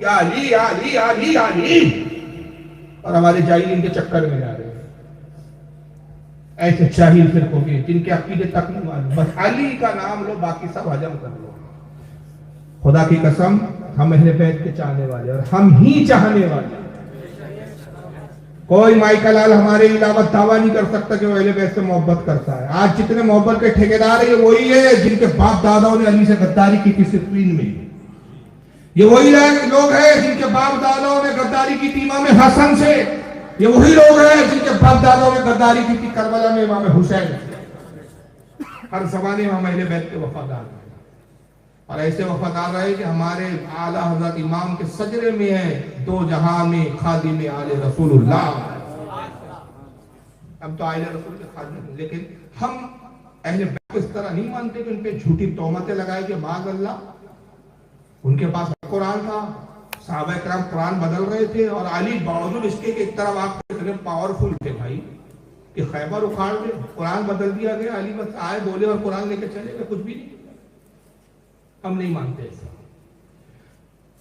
یا علی یا علی یا علی یا علی، اور ہمارے جاہل ان کے چکر میں جا رہے ہیں. ایسے جاہل فرقوں کے جن کے عقیدے تک نہیں معلوم، بس علی کا نام لو باقی سب ہجم کر لو. خدا کی قسم ہم اہل بیت کے چاہنے والے اور ہم ہی چاہنے والے. کوئی مائیکل آل ہمارے علاوہ دعویٰ نہیں کر سکتا کہ وہ اہل بیت سے محبت کرتا ہے. آج جتنے محبت کے ٹھیکیدار ہیں یہ وہی ہے جن کے باپ داداؤں نے علی سے غداری کی تھی سفین میں. یہ وہی لوگ ہیں جن کے باپ داداؤں نے غداری کی تھی امام حسن سے. یہ وہی لوگ ہیں جن کے باپ داداؤں نے غداری کی تھی کربلا میں امام حسین سے. ہر زمانے میں ہم اہل بیت کے وفادار ہیں اور ایسے وفادار رہے کہ ہمارے اعلیٰ حضرت امام کے سجرے میں ہے دو جہاں میں خادم آل رسول اللہ. ہم تو آل رسول کے خادم ہیں، لیکن ہم اہل بیت کو اس طرح نہیں مانتے کہ ان پہ جھوٹی تہمتیں لگائے کہ معاذ اللہ. ان کے پاس قرآن تھا، صحابہ کرام قرآن بدل رہے تھے اور علی باوجود اس کے کہ ایک طرف آپ اتنے پاورفل تھے بھائی کہ خیبر اکھاڑ دے، قرآن بدل دیا گیا، علی بس آئے بولے اور قرآن لے کے چلے گئے، کچھ بھی نہیں. ہم نہیں مانتے ایسا،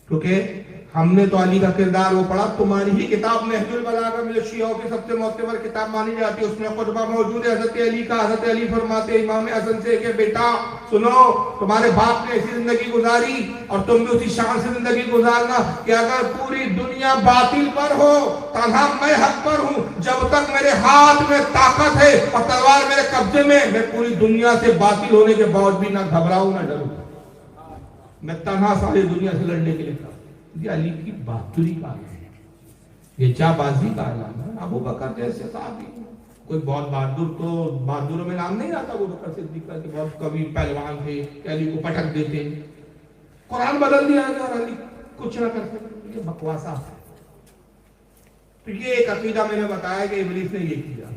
کیونکہ ہم نے تو علی کا کردار وہ پڑھا. تمہاری ہی کتاب نہج البلاغہ میں شیعوں کی سب سے معتبر کتاب مانی جاتی ہے، اس میں خطبہ موجود ہے حضرت علی کا. حضرت علی فرماتے امام حسن سے کہ بیٹا سنو، تمہارے باپ نے ایسی زندگی گزاری اور تم بھی اسی شان سے زندگی گزارنا کہ اگر پوری دنیا باطل پر ہو تنہا میں حق پر ہوں. جب تک میرے ہاتھ میں طاقت ہے اور تلوار میرے قبضے میں پوری دنیا سے باطل ہونے کے باوجود بھی نہ گھبراؤں نہ ڈروں. میں تنہا ساری دنیا سے لڑنے کے لیے تھا. یہ علی کی بہادری کا عالم ہے، یہ جاں بازی کا عالم ہے. ابو بکر جیسے صحابی کوئی بہت بہادر، تو بہادروں میں نام نہیں آتا ابو بکر صدیق کا کہ بہت کبھی پہلوان تھے کہ علی کو پٹک دیتے. قرآن بدل دیا گیا اور علی کچھ نہ کر سکتے. یہ بکواسا ہے. تو یہ ایک عقیدہ میں نے بتایا کہ ابلیس نے یہ کیا.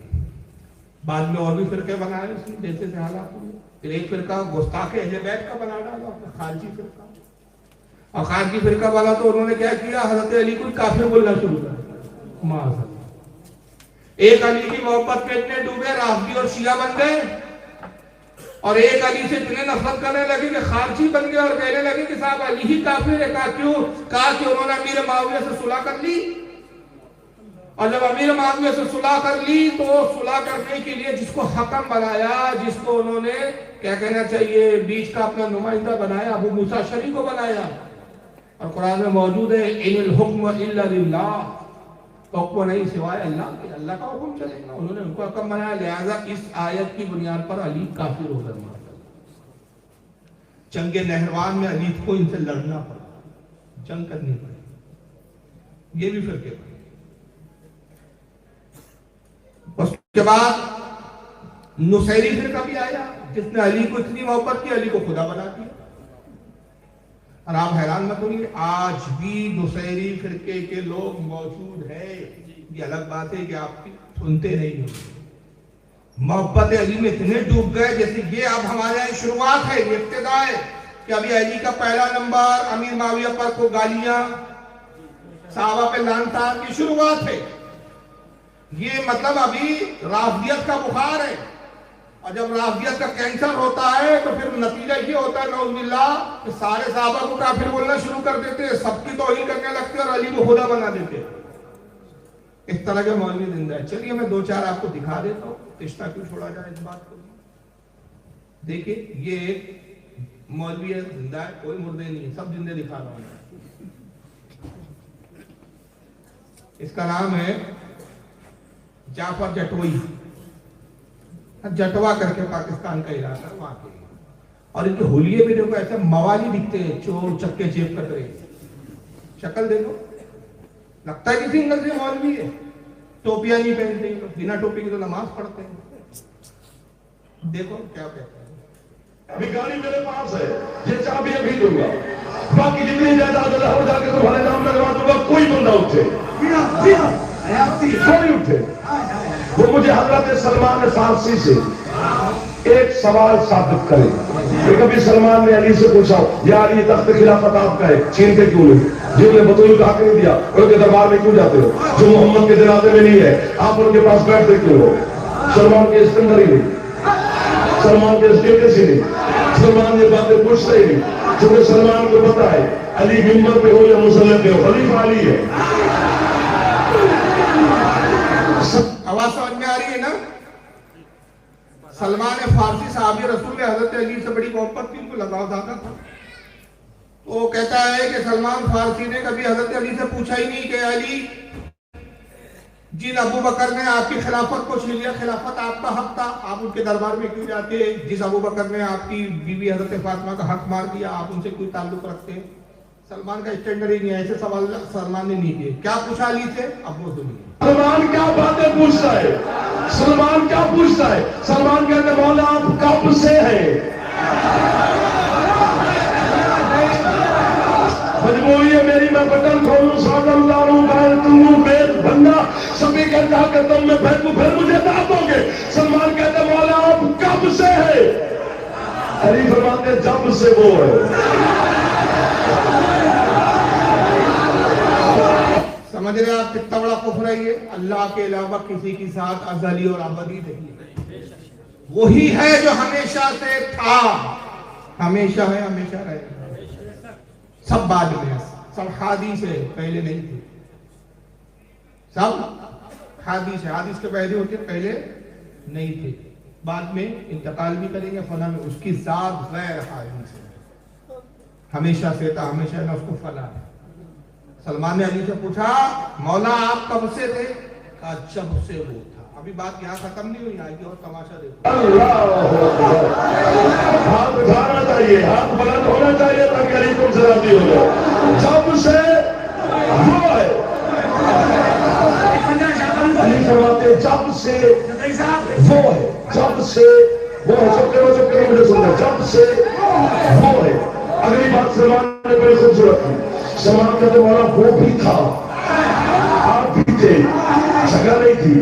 بعد میں اور بھی فرقے بنائے اس نے جیسے سے حالات ہوئے. پھر ایک فرقہ گستاخ اہل بیت کا بنا ڈالا، خارجی فرقہ. اور خارجی فرقہ والا تو انہوں نے کیا کیا، حضرت علی کو کافر بولنا شروع کر دیا. معاذ اللہ. ایک علی کی محبت میں اتنے ڈوبے رافضی اور شیعہ بن گئے، اور ایک علی سے اتنے نفرت کرنے لگے کہ خارجی بن گئے اور کہنے لگے کہ صاحب علی ہی کافر ہے. کہا کیوں؟ کہا کہ انہوں نے امیر معاویہ سے صلح کر لی، اور جب امیر معاویہ سے صلح کر لی تو صلح کرنے کے لیے جس کو حکم بنایا، جس کو انہوں نے کیا کہنا چاہیے بیچ کا اپنا نمائندہ بنایا، ابو موسیٰ اشعری کو بنایا. اور قرآن میں موجود ہے ان الحکم الا للہ، حکم نہیں سوائے اللہ کے، اللہ کا حکم چلے گا. انہوں نے ان کو حکم بنایا، لہذا اس آیت کی بنیاد پر علی کافر ہو کر مارا. جنگ نہروان میں علی کو ان سے لڑنا پڑا، جنگ کرنی پڑی. یہ بھی فرقے پڑے. اس کے بعد نصیری فرقہ بھی آیا جس نے علی کو اتنی محبت کی علی کو خدا بنا دیا. اور آپ حیران مت ہوئیے، آج بھی نصیری فرقے کے لوگ موجود ہیں. یہ الگ بات ہے کہ آپ سنتے نہیں ہو. محبت علی میں اتنے ڈوب گئے جیسے یہ اب ہمارے یہاں شروعات ہے، یہ ابتدا ہے کہ ابھی علی کا پہلا نمبر امیر معاویہ پر کو گالیاں، صحابہ پہ لعن طعن کی شروعات ہے. یہ مطلب ابھی رافضیت کا بخار ہے، اور جب رافضیت کا کینسر ہوتا ہے تو پھر نتیجہ یہ ہوتا ہے نعوذ باللہ کہ سارے صحابہ کو کافر بولنا شروع کر دیتے ہیں، سب کی توہین کرنے لگتے ہیں اور علی کو خدا بنا دیتے ہیں. اس طرح کے مولوی زندہ ہے. چلیے میں دو چار آپ کو دکھا دیتا ہوں، رشتہ کیوں چھوڑا جائے اس بات کو. دیکھیں یہ ایک مولوی ہے زندہ ہے، کوئی مردے نہیں ہے، سب زندے دکھا رہا ہوں. اس کا نام ہے جعفر جٹوئی. جٹوا کر کے پاکستان کا علاقہ وہاں کے. اور ان کے ہولیے میں دیکھو ایسے موالی دکھتے ہیں، چور چکے جیب کترے. شکل دیکھو، لگتا ہے کہ سنگل سے مولوی ہے. ٹوپیاں نہیں پہنتے، بنا ٹوپی کی تو نماز پڑھتے ہیں. دیکھو کیا کہتے ہیں. ابھی گاڑی میرے پاس ہے، یہ چابی ابھی دوں گا، باقی جتنی جائیداد ہے ہو جا کے تمہارے نام لگوا دوں گا. کوئی بندہ اٹھے، کوئی اٹھے. وہ مجھے حضرت سلمان فارسی سے ایک سوال ثابت کرے کہ کبھی سلمان نے علی سے پوچھا یا علی تخت خلافت آپ کا ہے، چھینتے کیوں نہیں؟ جن نے بطول کا حق نہیں دیا ان کے دربار میں کیوں جاتے ہو؟ جو محمد کے جنازے میں نہیں ہے آپ ان کے پاس بیٹھتے کیوں ہو؟ سلمان کے اسکندر ہی نہیں، سلمان کے اسٹیٹس ہی نہیں، سلمان یہ باتیں پوچھتے ہی نہیں. چونکہ سلمان کو پتا ہے علی ممبر پہ ہو یا مسلح پہ ہو خلیفہ علی ہے. آواز سمجھ میں آ رہی ہے نا؟ سلمان فارسی صحابی رسول میں حضرت علی سے بڑی محبت تھی، ان کو لگاؤ زیادہ تھا. وہ کہتا ہے کہ سلمان فارسی نے کبھی حضرت علی سے پوچھا ہی نہیں کہ علی جن ابو بکر نے آپ کی خلافت کو چھین لیا، خلافت آپ کا حق تھا، آپ ان کے دربار میں کیوں جاتے؟ جس ابو بکر نے آپ کی بیوی حضرت فاطمہ کا حق مار دیا، آپ ان سے کوئی تعلق رکھتے ہیں؟ سلمان کا اسٹینڈرڈ ہی نہیں ہے، ایسے سوال سلمان نے نہیں کیے. کیا پوچھا علی سے؟ اب وہ سنیے. سلمان کیا باتیں پوچھتا ہے؟ سلمان کیا پوچھتا ہے؟ سلمان کہتے ہیں مولا آپ کب سے ہیں؟ مجبوری ہے میری، میں بٹن کھولوں ساتھ اللہ ہوں غیر تمہوں بیت بندہ سبھی کے جا کر تم میں پھینکوں پھر مجھے دعا دو گے. سلمان کہتے ہیں مولا آپ کب سے ہیں؟ علی فرماتے ہیں جب سے وہ ہے. سمجھ رہے آپ کتنا بڑا کفر ہے یہ؟ اللہ کے علاوہ کسی کے ساتھ ازلی اور ابدی نہیں. وہی ہے جو ہمیشہ سے تھا، ہمیشہ ہے، ہمیشہ رہے گا. سب بعد میں، سب حادث ہے، پہلے نہیں تھے. سب حادث ہے، حادث کے پہلے ہوتے، پہلے نہیں تھے. بعد میں انتقال بھی کریں گے فنا میں. اس کی ذات غیر حادث ہے، ہمیشہ سے تھا، ہمیشہ نہ اس کو فنا ہے. سلمان نے علی سے پوچھا مولا آپ کب سے تھے؟ کہا جب سے وہ تھا. ابھی بات یہاں ختم نہیں ہوئی، آگے اور تماشا دیکھو. ہاتھ اٹھانا چاہیے، ہاتھ بلند ہونا چاہیے تاکہ علی تم سے راضی ہو جائے. جب سے وہ ہے. علی فرماتے جب سے وہ ہے، جب سے وہ ہے. چپ کرو مجھے سننا. جب سے وہ ہے. اگلی بات سلمان نے بڑی خوبصورت کی. سلمان کہتے مولا وہ بھی تھا، آپ بھی تھے، جگہ نہیں تھی،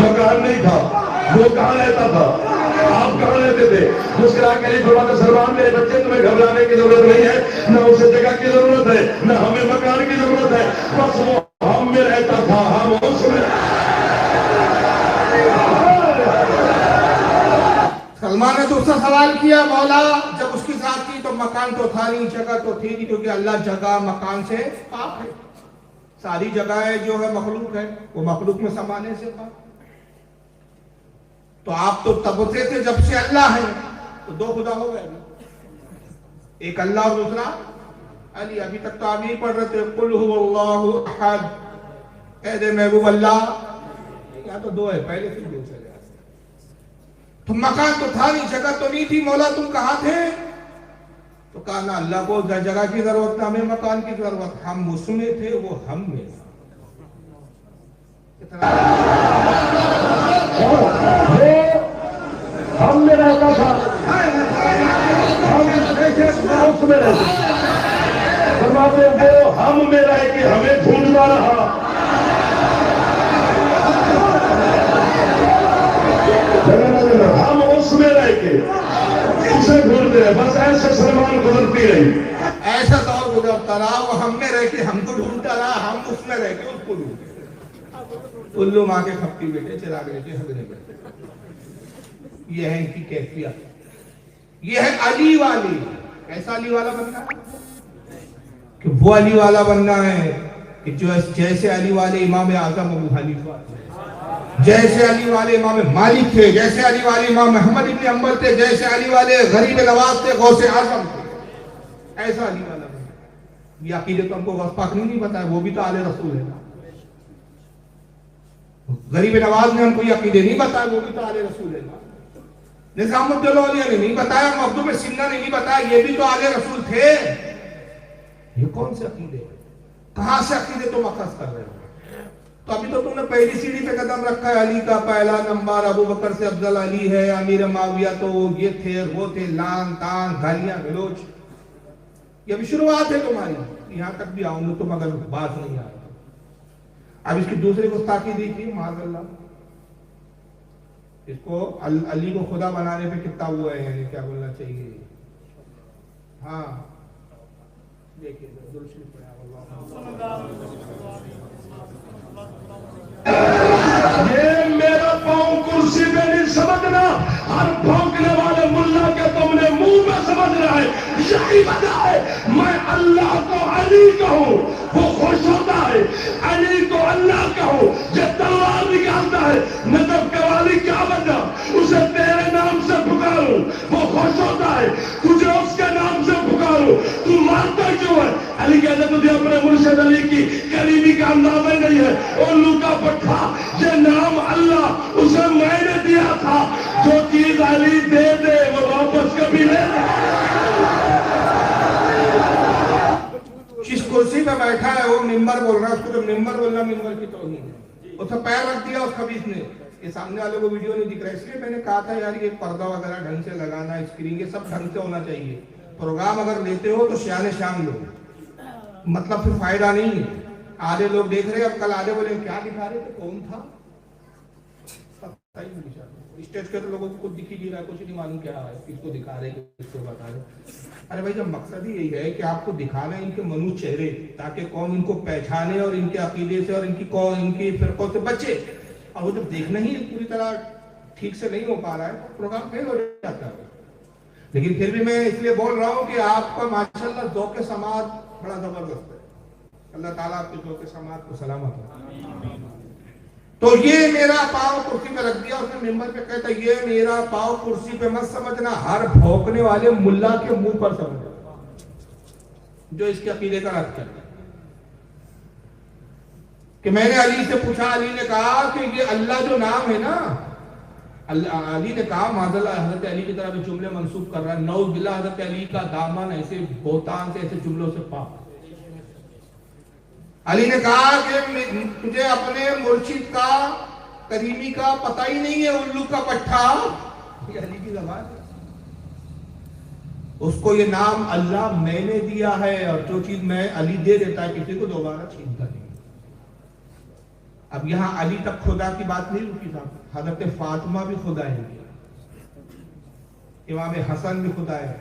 مکان نہیں تھا، وہ کہاں رہتا تھا، آپ کہاں رہتے تھے؟ مسکرا کے علی فرماتے سلمان میرے بچے تمہیں گھبرانے کی ضرورت نہیں ہے، نہ اسے جگہ کی ضرورت ہے، نہ ہمیں مکان کی ضرورت ہے، بس وہ ہم میں رہتا تھا، ہم اس میں. سلمان نے دوسرا سوال کیا مولا جب اس کی ذات تھی تو مکان تو تھا نہیں، جگہ تو تھی نہیں، کیونکہ اللہ جگہ مکان سے پاک ہے. ساری جگہیں جو ہے مخلوق ہے، وہ مخلوق میں سمانے سے پاک. تو آپ تو تب سے تھے جب سے اللہ ہے، تو دو خدا ہو گئے. ایک اللہ اور دوسرا علی. ابھی تک تو آپ یہی پڑھ رہے تھے قل هو اللہ احد، اے دے محبوب اللہ. یہاں تو دو ہے، پہلے سے دو سے. تو مکان تو تھا نہیں، جگہ تو نہیں تھی، مولا تم کہاں تھے؟ تو کہا نہ اللہ کو جگہ کی ضرورت، نہ ہمیں مکان کی ضرورت، ہم اس میں تھے، وہ ہم میں. ہم میں رہتا تھا، ہم اس میں رہتے. فرماتے وہ ہم میں رہ کے ہمیں ڈھونڈتا رہا. ہم اس میں رہ کے اسے ڈھونڈتے رہے. بس ایسے سلمان گزرتی رہی. ایسا دور گزرتا رہا، وہ ہم میں رہ کے ہم کو ڈھونڈتا رہا، ہم اس میں رہ کے اس کو ڈھونڈتے. الو ماں کے کھپتی بیٹے، چراغ بیٹے، ہگنے بیٹے. یہ ہے ان کی کیفیت. یہ ہے علی والی. ایسا علی والا بننا ہے کہ وہ علی والا بننا ہے کہ جو جیسے علی والے امام اعظم ابو حنیفہ تھے، جیسے علی والے امام مالک تھے، جیسے علی والے امام محمد ابن حنبل تھے، جیسے علی والے غریب نواز تھے، غوث اعظم تھے. ایسا علی والا بننا. یہ عقیدے تو ہم کو غوث پاک نے نہیں بتایا، وہ بھی تو آل رسول ہے. غریب نواز نے ہم کو یہ عقیدے نہیں بتایا، وہ بھی تو آل رسول ہے. نظام الدین الاولیاء نے نہیں بتایا، مخدوم سنہ نے نہیں بتایا، یہ بھی تو آل رسول تھے. یہ کون سے عقیدے ہیں؟ کہاں سے عقیدے تم اخذ کر رہے ہو؟ تو ابھی تو تم نے پہلی سیڑھی پہ قدم رکھا ہے. علی کا پہلا نمبر ابو بکر سے افضل علی ہے، امیر معاویہ تو یہ تھے وہ تھے، لان تان گالیاں گلوچ. یہ ابھی شروعات ہے تمہاری. یہاں تک بھی آؤں گا تم اگر بات نہیں آئے. اب اس کی دوسری گستاخی دیکھیے معاذ اللہ. اس کو علی کو خدا بنانے پہ کتنا ہوا ہے، یعنی کیا بولنا چاہیے. ہاں دیکھیے یہ میرا پاؤں کرسی پہ نہیں سمجھنا، ہر بھونکنے والے ملا کے تم نے منہ میں سمجھ رہا ہے. یہی وجہ ہے میں اللہ کو علی کہوں وہ خوش ہوتا ہے، علی کو اللہ کہوں یہ تلوار نکالتا ہے۔ نجف کے والی کیا وجہ اسے تیرے نام سے پکاروں وہ خوش ہوتا ہے، تجھے اس کے نام سے پکاروں تو مانتا کیوں ہے؟ علی کہتے تجھے اپنے مرشد علی کی قریبی کا نام ہی نہیں ہے، اولو کا پٹھا یہ نام اللہ اسے میں نے دیا تھا، جو چیز علی دے دے وہ واپس کبھی لے لے۔ جس کرسی پہ بیٹھا ہے وہ ممبر بول رہا ہے، اس کو جو ممبر بولنا ممبر کی توہین ہے، اس پہ پیر رکھ دیا اس خبیث نے۔ یہ سامنے والے کو ویڈیو نہیں دکھ رہا، اس لیے میں نے کہا تھا یار یہ پردہ وغیرہ ڈھنگ سے لگانا، اسکرین یہ سب ڈھنگ سے ہونا چاہیے۔ پروگرام اگر لیتے ہو تو شان شان لو، مطلب پھر فائدہ نہیں ہے۔ آدھے لوگ دیکھ رہے ہیں، اب کل آدھے بولے کیا دکھا رہے تھے، کون تھا اسٹیج کے تو لوگوں کو کچھ دکھ ہی نہیں رہا، کچھ نہیں معلوم کیا ہے، کس کو دکھا رہے کس کو بتا رہے۔ ارے بھائی جب مقصد ہی یہی ہے کہ آپ کو دکھانا ہے ان کے منو چہرے، تاکہ قوم ان کو پہچانے اور ان کے عقیدے سے اور ان کی فرقوں سے بچے، اور وہ جب دیکھنا ہی پوری طرح ٹھیک سے نہیں ہو پا رہا ہے تو پروگرام فیل ہو جاتا ہے۔ لیکن پھر بھی میں اس لیے بول رہا ہوں کہ آپ کا ماشاءاللہ ذوق سماعت بڑا زبردست ہے، اللہ تعالیٰ آپ کے ذوق سماعت کو سلامت ہو۔ تو یہ میرا پاؤں کرسی پہ رکھ دیا اس نے ممبر پہ، کہتا یہ میرا پاؤں کرسی پہ مت سمجھنا، ہر بھونکنے والے ملا کے منہ پر سمجھنا جو اس کے عقیدے کا رد کرتا ہے۔ کہ میں نے علی سے پوچھا، علی نے کہا کہ یہ اللہ جو نام ہے نا، علی نے کہا معاذاللہ حضرت علی کی طرف جملے منسوب کر رہا ہے، نعوذ باللہ حضرت علی کا دامن ایسے بہتان سے ایسے جملوں سے پاک۔ علی نے کہا کہ تجھے اپنے مرشد کا کریمی کا پتہ ہی نہیں ہے، الو کا پٹھا، یہ علی کی زبان ہے۔ اس کو یہ نام اللہ میں نے دیا ہے، اور جو چیز میں علی دے دیتا ہے کسی کو دوبارہ چھینتا نہیں۔ اب یہاں علی تک خدا کی بات نہیں رکی صاحب، حضرت فاطمہ بھی خدا ہے، امام حسن بھی خدا ہے۔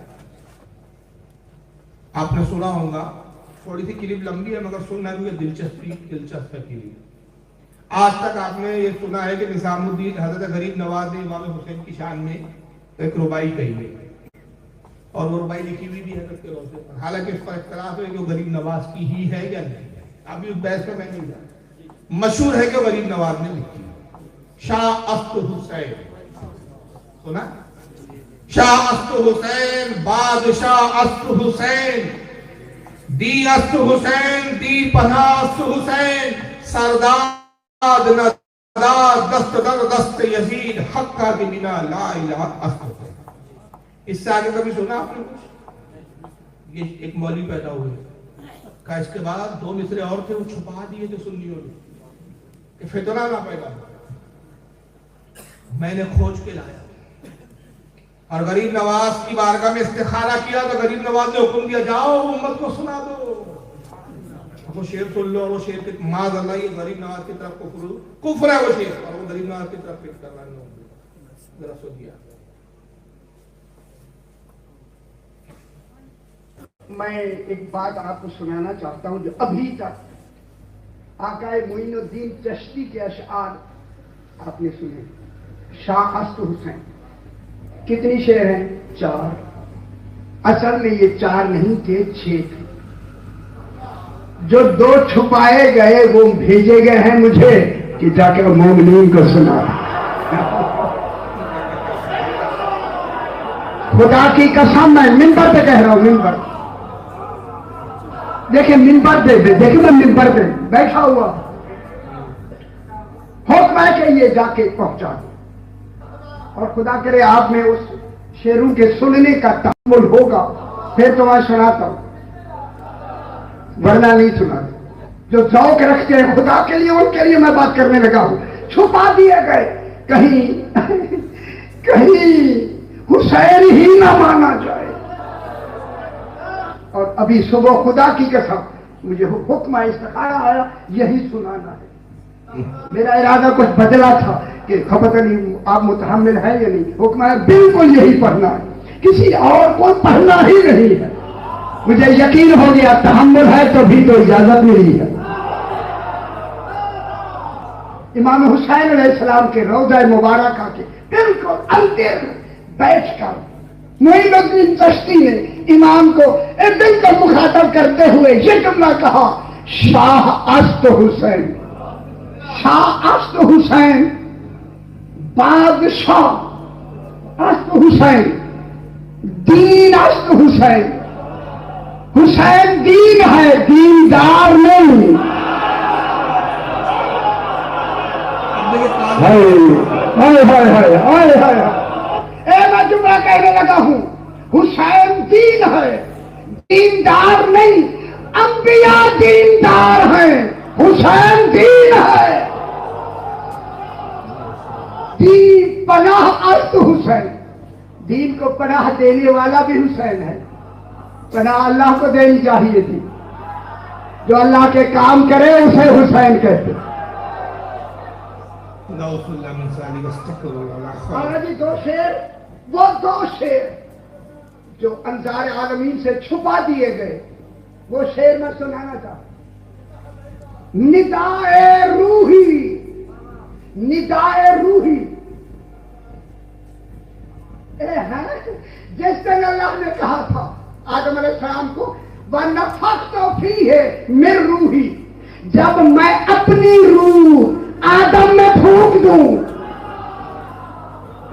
آپ نے سنا ہوگا، تھوڑی سی کلپ لمبی ہے مگر سننا بھی دلچسپ ہے کلپ۔ آج تک آپ نے یہ سنا ہے کہ نظام الدین حضرت غریب نواز نے امام حسین کی شان میں ایک ربائی کہی ہے، اور وہ ربائی لکھی ہوئی بھی ہے حضرت کے روضے پر، حالانکہ اس پر اختلاف ہے کہ وہ غریب نواز کی ہی ہے یا نہیں ہے، ابھی اس بحث میں نہیں جا رہا۔ مشہور ہے کہ غریب نواز نے لکھی۔ شاہ است حسین سنا، شاہ است حسین، بادشاہ است حسین، دی است حسین، دی پناہ است حسین، سرداد نداد دست در دست یزید، حقہ کی بنا لا الہ است حسین۔ اس سے آگے کبھی سنا آپ نے کچھ؟ یہ ایک مولوی پیدا ہوئے، کہا اس کے بعد دو مصرے اور تھے وہ چھپا دیے تھے سنیوں نے کہ فتنہ نہ پیدا ہو، میں نے کھوج کے لایا اور غریب نواز کی بارگاہ میں استخارہ کیا تو غریب نواز نے حکم دیا جاؤ امت کو سنا دو۔ وہ شعر سن لو، اور وہ شعر کے معاذ اللہ یہ غریب نواز کی طرف کفر ہے وہ شعر، اور وہ غریب نواز کی طرف فکر کر رہا ہے، ذرا سن دیا۔ میں ایک بات آپ کو سنانا چاہتا ہوں جو ابھی تک آقا معین الدین چشتی کے اشعار آپ نے سنے۔ شاہ است حسین کتنی شعر ہیں؟ 4۔ اصل میں یہ 4 نہیں تھے، 6 تھے، جو 2 چھپائے گئے وہ بھیجے گئے ہیں مجھے کہ جا کے مومنین کو سنا۔ خدا کی قسم میں منبر پہ کہہ رہا ہوں، منبر دیکھیں، منبر پہ دیکھیں، میں منبر پہ بیٹھا ہوا، حکم ہے کہ یہ جا کے پہنچا دو، اور خدا کرے آپ میں اس شعروں کے سننے کا تحمل ہوگا پھر تو میں سناتا ہوں، ورنہ نہیں سنا۔ جو ذوق رکھتے ہیں خدا کے لیے ان کے لیے میں بات کرنے لگا ہوں۔ چھپا دیے گئے، کہیں حسین ہی نہ مانا جائے۔ اور ابھی صبح خدا کی قسم مجھے حکم استخارہ آیا یہی سنانا ہے۔ میرا ارادہ کچھ بدلا تھا کہ خبر نہیں آپ متحمل ہے یا نہیں، حکم ہے بالکل یہی پڑھنا ہے، کسی اور کو پڑھنا ہی نہیں ہے۔ مجھے یقین ہو گیا تحمل ہے تو بھی تو اجازت ملی ہے۔ امام حسین علیہ السلام کے روضہ مبارکہ کے بالکل اندر بیٹھ کر معین الدین چشتی نے امام کو ایک دل کو مخاطب کرتے ہوئے یہ جملہ کہا، شاہ است حسین، شاہ است حسین، بادشاہ است حسین، دین است حسین، حسین دین ہے، دیندار نہیں۔ میں جملہ کہنے لگا ہوں، حسین دین ہے، دیندار نہیں۔ انبیاء دیندار ہیں، حسین دین ہے۔ دین پناہ است حسین، دین کو پناہ دینے والا بھی حسین ہے۔ پناہ اللہ کو دینی چاہیے تھی، جو اللہ کے کام کرے اسے حسین کہتے۔ اور ابھی دو شعر، وہ دو شعر جو انظار عالمین سے چھپا دیے گئے، وہ شعر میں سنانا چاہتا۔ ندائے روحی، ندائے روحی، جس دن اللہ نے کہا تھا آدم علیہ السلام کو وَنَفَخْتُ فِيهِ مِن رُوحِي، جب میں اپنی روح آدم میں پھونک دوں۔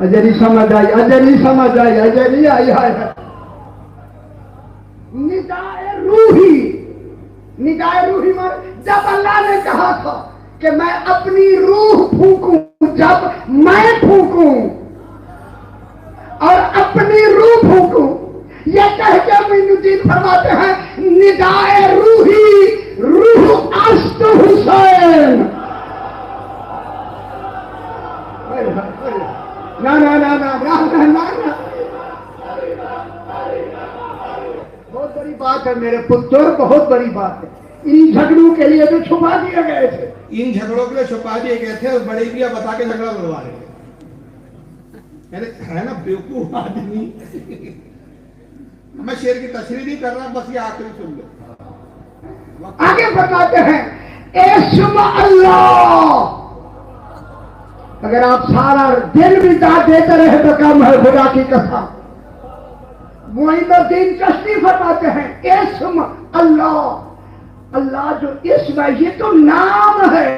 اجری سمجھ آئی، اجری سمجھ آئی، اجری آئی ہے۔ ندائے روحی، ندائے روحی میں جب اللہ نے کہا تھا کہ میں اپنی روح پھونکوں، جب میں پھونکوں اور اپنی روح پھونکوں، یہ کہہ کے معین الدین فرماتے ہیں ندائے روحی، روح است حسین۔ نا نا نا نا نا نا نا، بہت بڑی بات ہے میرے پتر، بہت بڑی بات ہے۔ ان جھگڑوں کے لیے جو چھپا دیے گئے تھے، ان جھگڑوں کے لیے چھپا دیے گئے تھے، اور بڑے کیا بتا کے جھگڑا بڑھوا رہے تھے، ہے نا بیوقوف آدمی۔ میں شعر کی تشریح نہیں کر رہا، بس یہ آخری سن لو۔ آگے فرماتے ہیں اسم اللہ، اگر آپ سارا دل بھی داد دیتے رہے تو کم ہے، خدا کی قسم۔ معین الدین چشتی فرماتے ہیں اسم اللہ، اللہ جو اسم ہے یہ تو نام ہے۔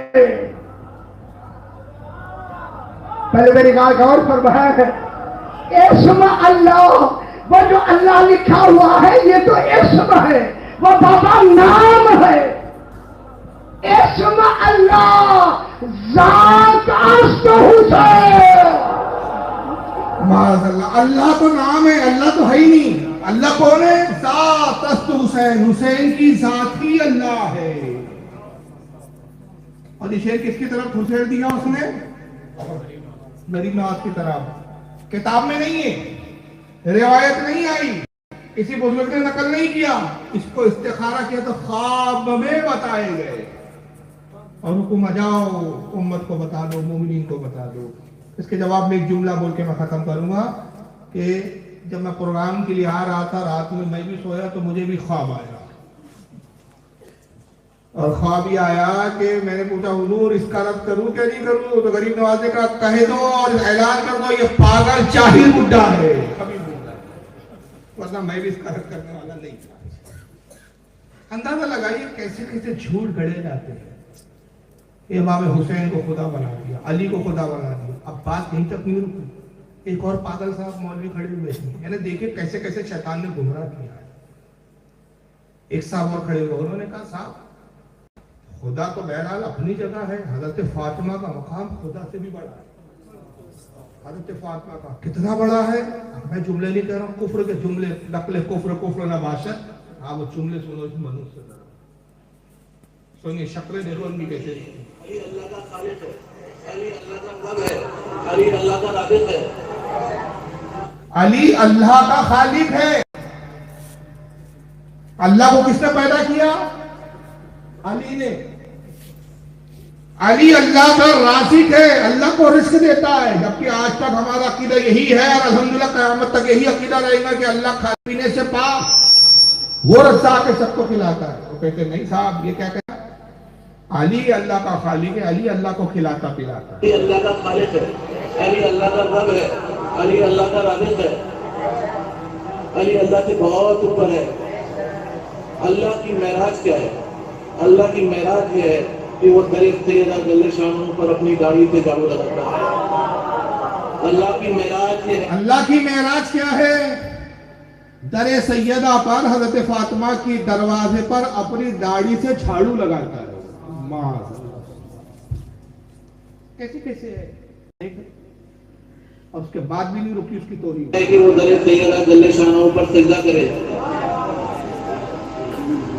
پہلے میری بات غور فرمایا ہے، اسم اللہ، وہ جو اللہ لکھا ہوا ہے یہ تو اسم ہے، وہ بابا نام ہے۔ اسم اللہ، ذات است حسین۔ معاذ اللہ، اللہ تو نام ہے، اللہ تو ہے ہی نہیں۔ اللہ کون ہے؟ ذات است حسین، حسین کی ذات ہی اللہ ہے۔ اور یہ شعر کس کی طرف کھسیڑ دیا اس نے؟ غریب نواز کی طرف۔ کتاب میں نہیں ہے، روایت نہیں آئی، کسی بزرگ نے نقل نہیں کیا، اس کو استخارہ کیا تو خواب میں بتائے گئے، اور حکم جاؤ امت کو بتا دو، مومنین کو بتا دو۔ اس کے جواب میں ایک جملہ بول کے میں ختم کروں گا کہ جب میں پروگرام کے لیے آ رہا تھا، رات میں بھی سویا تو مجھے بھی خواب آیا، اور خواب یہ آیا کہ میں نے پوچھا حضور اس کا رد کروں کہ نہیں کروں؟ تو غریب نواز نے کہا کہہ دو اور اعلان کر دو یہ پاگل جاہل بڈھا ہے، ورنہ میں بھی اس کا رد کرنے والا نہیں تھا۔ اندازہ لگائیے کیسے کیسے جھوٹ گڑے جاتے ہیں۔ امام حسین کو خدا بنا دیا، علی کو خدا بنا دیا۔ اب بات یہیں تک نہیں رکی، ایک اور پاگل صاحب مولوی کھڑے ہوئے ہیں، یعنی دیکھیں کیسے کیسے شیطان نے گمراہ کیا ہے۔ ایک صاحب اور کھڑے ہوئے، انہوں نے کہا صاحب خدا تو بہرحال اپنی جگہ ہے، حضرت فاطمہ کا مقام خدا سے بھی بڑا ہے۔ حضرت فاطمہ کا کتنا بڑا ہے؟ میں جملے نہیں کہہ رہا ہوں، کفر کے جملے، نقل کفر، کفر نباشت، وہ جملے سنو اس منو سے ذرا سنیے، شکلیں دیکھو ان کی کیسے۔ علی اللہ کا خالق ہے، علی اللہ کا رب ہے، علی اللہ کا رازق ہے۔ علی اللہ کا خالق ہے۔ اللہ کو کس نے پیدا کیا؟ علی نے۔ علی اللہ کا رازق ہے، اللہ کو رزق دیتا ہے، جبکہ آج تک ہمارا عقیدہ یہی ہے اور الحمدللہ قیامت تک یہی عقیدہ رہے گا کہ اللہ کھانے پینے سے پاک، وہ رزاق کے سب کو کھلاتا ہے۔ وہ کہتے نہیں صاحب یہ کیا کہتا ہے؟ علی اللہ کا خالق ہے، علی اللہ کو کھلاتا پلاتا ہے۔ علی اللہ کا خالق ہے، علی اللہ کا رب ہے، علی اللہ کا رازق ہے۔ علی اللہ سے بہت اوپر ہے. اللہ کی معراج کیا ہے؟ اللہ کی معراج یہ ہے کہ وہ در سیدہ جل شانہ پر اپنی داڑھی سے جھاڑو لگاتا ہے. اللہ کی معراج یہ ہے. اللہ کی معراج کیا ہے؟ در سیدہ پر حضرت فاطمہ کی دروازے پر اپنی داڑھی سے جھاڑو لگاتا ہے. کیسے کیسے ہے؟ اور اس کے بعد بھی نہیں رکی اس کی توہین. ہے کہ وہ در سیدہ جل شانہ پر سجدہ کرے.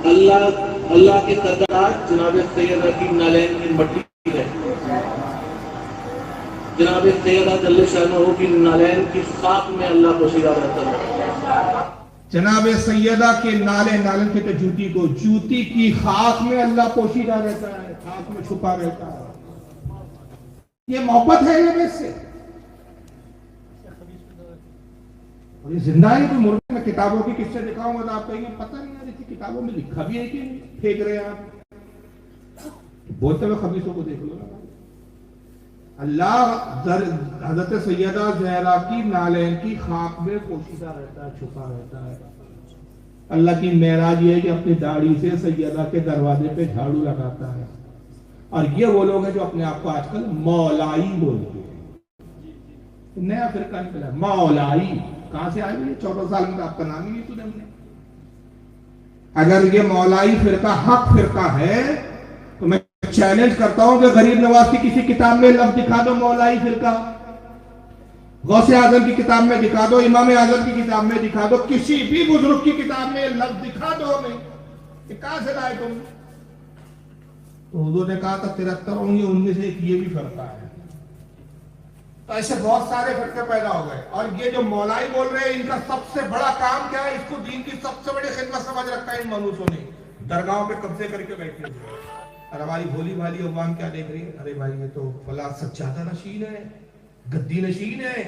اللہ کے قدرات جناب سیدہ کی نالین کی مٹی ہے. جناب سیدہ جل شانہ کی نالین کی خاک میں اللہ پوشیدہ رہتا ہے. جناب سیدہ کے نالن کہتے جوتی کو، جوتی کی خاک میں اللہ پوشیدہ رہتا ہے، خاک میں چھپا رہتا ہے. یہ محبت ہے یہ بیس سے. اور یہ زندہ ہے. کوئی مردے میں کتابوں کی قصے دکھاؤں گا تو آپ کہیں گے پتہ نہیں ہے کہ کتابوں میں لکھا بھی ہے کہ پھینک رہے ہیں آپ. بولتے ہوئے خبیثوں کو دیکھ لو نا. اللہ حضرت سیدہ زہرا کی نالین کی خاک میں پوشیدہ رہتا ہے، چھپا رہتا ہے. اللہ کی معراج یہ ہے کہ اپنی داڑھی سے سیدہ کے دروازے پہ جھاڑو لگاتا ہے. اور یہ وہ لوگ ہیں جو اپنے آپ کو آج کل مولائی بولتے ہیں. نیا فرقہ نکلا مولائی. کہاں سے آئے ہوئے؟ 14 سال میں آپ کا نام ہی نہیں سنا ہم نے. اگر یہ مولائی فرقہ حق فرقہ ہے تو میں چیلنج کرتا ہوں کہ غریب نواز کی کسی کتاب میں لفظ دکھا دو مولائی فرقہ. غوث اعظم کی کتاب میں دکھا دو، امام اعظم کی کتاب میں دکھا دو، کسی بھی بزرگ کی کتاب میں لفظ دکھا دو ہمیں. کہ کہاں سے لائے تم؟ تو حضور نے کہا تھا 73 ہوں گے، ان میں سے ایک یہ بھی فرقہ ہے. تو ایسے بہت سارے فرقے پیدا ہو گئے. اور یہ جو مولائی بول رہے ہیں ان کا سب سے بڑا کام کیا ہے؟ اس کو دین کی سب سے بڑی خدمت سمجھ رکھا ہے ان منوسوں نے. درگاہوں پہ قبضے کر کے بیٹھے ہوئے. اور ہماری بھولی بھالی عوام کیا دیکھ رہی ہے؟ ارے بھائی یہ تو فلاں سجادہ نشین ہے، گدی نشین ہے.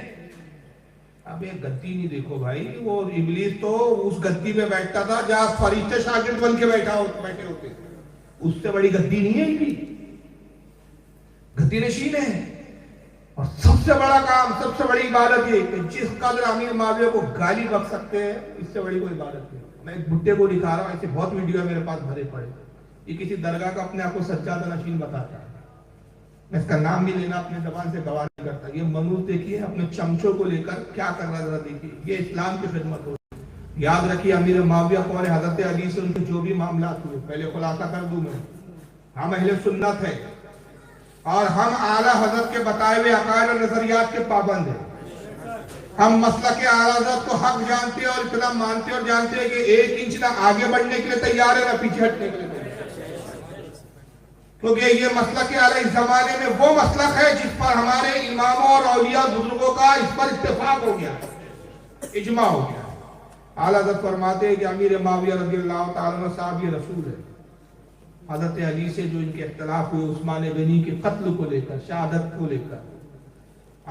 اب یہ گدی نہیں دیکھو بھائی، وہ ابلیس تو اس گدی میں بیٹھتا تھا جہاں فرشتے شاگرد بن کے بیٹھے ہوتے. اس سے بڑی گدی نہیں ہے ان کی. گدی نشین ہے. اور سب سے بڑا کام، سب سے بڑی عبادت یہ کہ جس قدر امیر معاویہ کو گالی بک سکتے ہیں اس سے بڑی کوئی عبادت نہیں. میں ایک بڈھے کو دکھا رہا ہوں، ایسے بہت ویڈیو میرے پاس بھرے پڑے. یہ کسی درگاہ کا اپنے آپ کو سجادہ نشین بتاتا ہے. میں اس کا نام بھی لینا اپنے زبان سے گوار نہیں کرتا. یہ منوس دیکھیے اپنے چمچوں کو لے کر کیا کر رہا ذرا دیکھیے. یہ اسلام کی خدمت ہو. یاد رکھیے امیر معاویہ کون ہے؟ حضرت علی سے ان کے جو بھی معاملات ہوئے، پہلے خلاصہ کر دوں میں. ہم اہل سنت ہیں اور ہم اعلیٰ حضرت کے بتائے ہوئے عقائد اور نظریات کے پابند ہیں. ہم مسلک اعلیٰ حضرت کو حق جانتے ہیں اور اتنا مانتے اور جانتے ہیں کہ 1 انچ نہ آگے بڑھنے کے لیے تیار ہے نہ پیچھے ہٹنے کے لیے تیار ہے. کیونکہ یہ مسلک اعلیٰ اس زمانے میں وہ مسلک ہے جس پر ہمارے اماموں اور اولیاء بزرگوں کا اس پر اتفاق ہو گیا، اجماع ہو گیا. اعلیٰ حضرت فرماتے ہیں کہ امیر معاویہ رضی اللہ تعالیٰ عنہ صاحب یہ رسول ہے. حضرت علی سے جو ان کے اختلاف ہوئے عثمان غنی کے قتل کو لے کر، شہادت کو لے کر،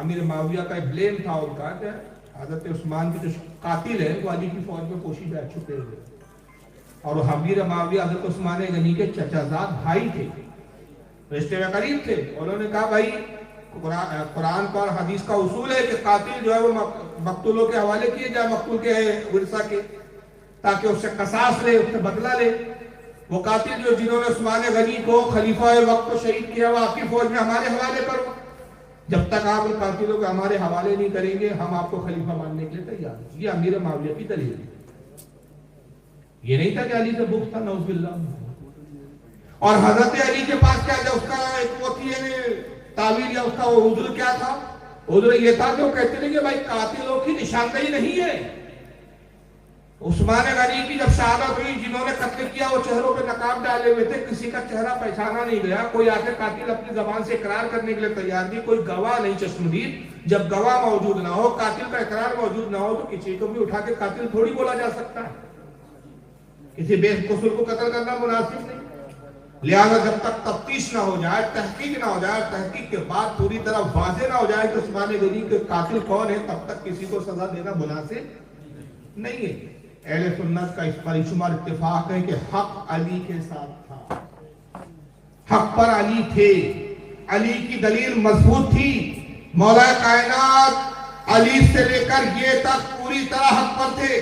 امیر معاویہ کا بلیم تھا ان کا کہ حضرت عثمان کے جو قاتل ہے وہ علی کی فوج میں پوشیدہ چھپے ہوئے. اور امیر معاویہ حضرت عثمان غنی کے چچا زاد بھائی تھے، رشتے میں قریب تھے. انہوں نے کہا بھائی قرآن پر حدیث کا اصول ہے کہ قاتل جو ہے وہ مقتولوں کے حوالے کیے جائے، مقتول کے ورثہ کے، تاکہ اس سے قصاص لے، اس سے بدلہ لے. وہ قاتل جو جنہوں نے عثمان غنی کو خلیفہ وقت کو شہید کیا وہ آپ کی فوج میں ہمارے حوالے کرو. جب تک آپ ان قاتلوں کو ہمارے حوالے نہیں کریں گے ہم آپ کو خلیفہ ماننے کے لیے تیار ہیں. یہ امیر معاویہ کی دلیل ہے. یہ نہیں تھا کہ علی سے بغض تھا، نعوذ باللہ. اور حضرت علی کے پاس کیا جب اس کا ایک وہ تھی تعویل یا اس کا وہ عذر کیا تھا؟ عذر یہ تھا کہ وہ کہتے تھے کہ بھائی قاتلوں کی نشاندہی نہیں ہے. عثمان غنی کی جب شہادت ہوئی، جنہوں نے قتل کیا وہ چہروں پہ نقاب ڈالے ہوئے تھے، کسی کا چہرہ پہچانا نہیں گیا. کوئی آ کے قاتل اپنی زبان سے اقرار کرنے کے لیے تیار نہیں، کوئی گواہ نہیں چشمدید. جب گواہ موجود نہ ہو، قاتل کا اقرار موجود نہ ہو تو کسی کو بھی اٹھا کے قاتل تھوڑی بولا جا سکتا ہے. کسی بے قصور کو قتل کرنا مناسب نہیں. لہذا جب تک تفتیش نہ ہو جائے، تحقیق نہ ہو جائے، تحقیق کے بعد پوری طرح واضح نہ ہو جائے کہ عثمان غنی کے قاتل کون ہے، تب تک کسی کو سزا دینا مناسب نہیں ہے. اہل سنت کا اس پر شمار اتفاق ہے کہ حق علی کے ساتھ تھا، حق پر علی تھے، علی کی دلیل مضبوط تھی. مولا کائنات علی سے لے کر یہ تک پوری طرح حق پر تھے.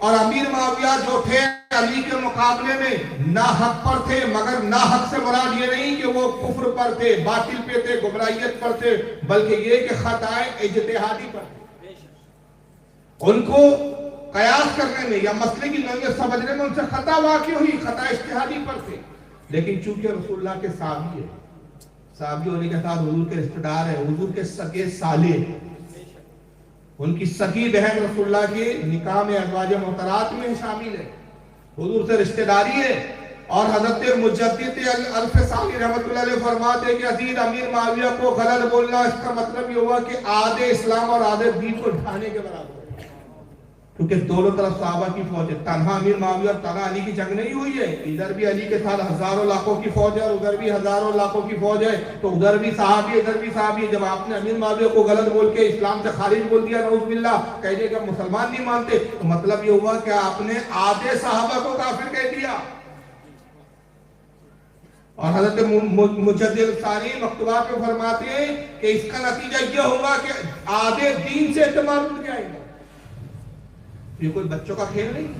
اور امیر معاویہ جو تھے علی کے مقابلے میں نا حق پر تھے، مگر نا حق سے مراد یہ نہیں کہ وہ کفر پر تھے، باطل پہ تھے، گمراہیت پر تھے، بلکہ یہ کہ خطائیں اجتہادی پر تھے۔ ان کو قیاس کرنے میں یا مسئلے کی نوعیت سمجھنے میں ان سے خطا واقع ہوئی، خطا اجتہادی پر تھے، لیکن چونکہ رسول اللہ کے صحابی ہے، صحابی ہونے کے ساتھ حضور کے رشتہ دار ہے، حضور کے سگے سالے، ان کی سگی بہن رسول اللہ کے نکاح میں ازواج محترات میں شامل ہے، حضور سے رشتہ داری ہے۔ اور حضرت مجدد الفسانی رحمت اللہ علیہ فرماتے ہیں کہ عزیز امیر معاویہ کو غلط بولنا اس کا مطلب یہ ہوا کہ آدھے اسلام اور آدھے دین کو ڈھانے کے برابر ہے، کیونکہ دونوں طرف صحابہ کی فوج ہے، تنہا امیر معاویہ اور تنہا علی کی جنگ نہیں ہوئی ہے، ادھر بھی علی کے ساتھ ہزاروں لاکھوں کی فوج ہے اور ادھر بھی ہزاروں لاکھوں کی فوج ہے، تو ادھر بھی صحابی ادھر بھی صحابی۔ جب آپ نے امیر معاویہ کو غلط بول کے اسلام سے خارج بول دیا نعوذ باللہ، کہنے کہ مسلمان نہیں مانتے، تو مطلب یہ ہوا کہ آپ نے آدھے صحابہ کو کافر کہہ دیا۔ اور حضرت مجدد ثانی مکتوبات میں فرماتے ہیں کہ اس کا نتیجہ یہ ہوگا کہ آدھے دین سے اعتماد اٹھ جائے گا۔ یہ کوئی بچوں کا کھیل نہیں۔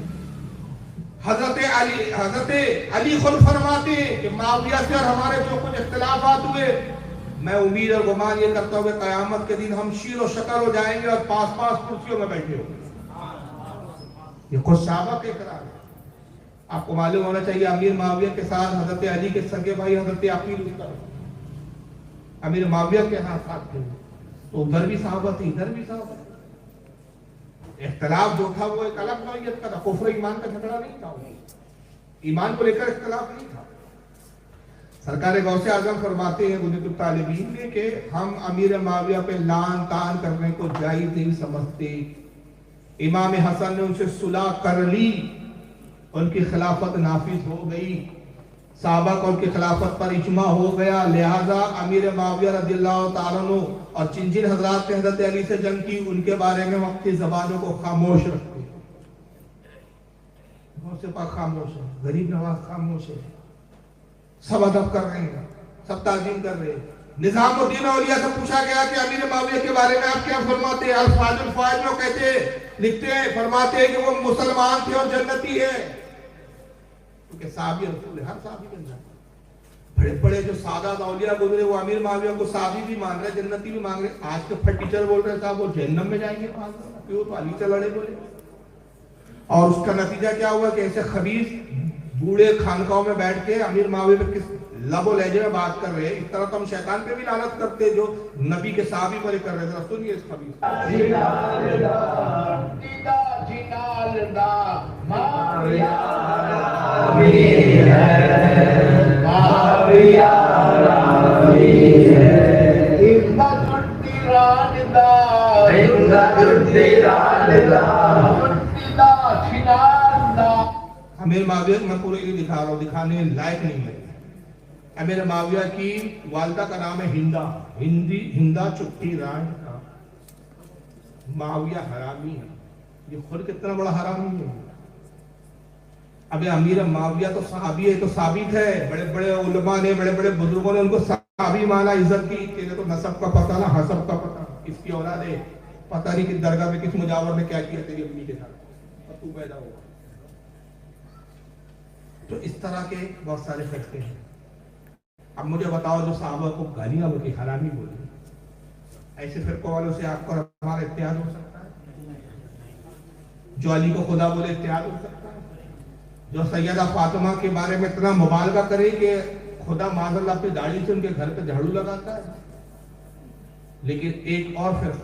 حضرت علی خود فرماتے ہیں کہ معاویہ سے اور ہمارے جو کچھ اختلافات ہوئے، میں امید اور گمان یہ کرتا ہوں کہ قیامت کے دن ہم شیر و شکر ہو جائیں گے اور پاس پاس کرسیوں میں بیٹھے ہوں گے۔ یہ خود صحابہ کے اقرار ہے۔ آپ کو معلوم ہونا چاہیے امیر معاویہ کے ساتھ حضرت علی کے سگے بھائی حضرت عقیل امیر معاویہ کے ساتھ تھے، تو ادھر بھی صحابہ تھے ادھر بھی صحابہ تھے۔ اختلاف جو تھا وہ ایک الگ نوعیت کا تھا، کفر ایمان کا جھگڑا نہیں تھا، ایمان کو لے کر اختلاف نہیں تھا۔ سرکار غوث اعظم فرماتے ہیں غنیۃ الطالبین میں کہ ہم امیر معاویہ پہ لعن طعن کرنے کو جائز نہیں سمجھتے۔ امام حسن نے ان سے صلح کر لی، ان کی خلافت نافذ ہو گئی، صحابہ کو ان کی خلافت پر اجماع ہو گیا، لہذا امیر معاویہ رضی اللہ تعالیٰ عنہ اور جن جن حضرات نے حضرت علی سے جنگ کی ان کے بارے میں وقت کی زبانوں کو خاموش رکھتے، غوث پاک خاموش ہے، غریب نواز خاموش ہے، سب ادب کر رہے ہیں، سب تعظیم کر رہے ہیں۔ نظام الدین اولیاء سے پوچھا گیا کہ امیر معاویہ کے بارے میں آپ کیا فرماتے ہیں؟ الفاظ الفائز میں کہتے لکھتے ہیں فرماتے ہیں کہ وہ مسلمان تھے اور جنتی ہے، کیونکہ صحابی رسول ہے، ہر صحابی بن جاتا ہے۔ بڑے بڑے جو سادات اولیاء گزرے وہ امیر معاویہ کو صحابی بھی مان رہے، جنتی بھی مان رہے۔ آج کے پھٹ ٹیچر بول رہے صاحب وہ جہنم میں جائیں گے، کیوں؟ تو علی سے لڑے بولے۔ اور اس کا نتیجہ کیا ہوا کہ ایسے خبیث بوڑھے خانقاہوں میں بیٹھ کے امیر معاویہ پہ کس لب و لہجے میں بات کر رہے ہیں۔ اس طرح تو ہم شیطان پہ بھی لعنت کرتے جو نبی کے صحابی پر کر رہے تھے۔ سنیے اس خبیث امیر معاویہ میں پورے یہ دکھا رہا ہوں، دکھانے لائق نہیں ہے۔ امیر معاویہ کی والدہ کا نام ہے ہندا چٹھی رائے کا۔ معاویہ حرامی ہے، یہ خود کتنا بڑا حرامی ہے۔ اب امیر معاویہ تو صحابی ہے، تو ثابت ہے، بڑے بڑے علماء نے بڑے بڑے بزرگوں نے ان کو صحابی مانا، عزت کی۔ تیرے تو نسب کا پتہ نہ حسب کا پتہ، اس کی اولاد ہے، پتہ نہیں کہ درگاہ میں کس مجاور نے کیا کیا تیری امی کے ساتھ اور تو پیدا ہوا۔ تو اس طرح کے بہت سارے فرقے ہیں۔ اب مجھے بتاؤ جو صحابہ کو گالیاں بولی، حرامی بولی، ایسے فرقوں والوں سے آپ کو ہمارا اتحاد ہو سکتا ہے؟ جو علی کو خدا بولے اتحاد ہو سکتا ہے؟ جو سیدہ فاطمہ کے بارے میں اتنا مبالغہ کرے کہ خدا معاذ اللہ اپنی داڑھی سے ان کے گھر پہ جھاڑو لگاتا ہے؟ لیکن ایک اور فرقہ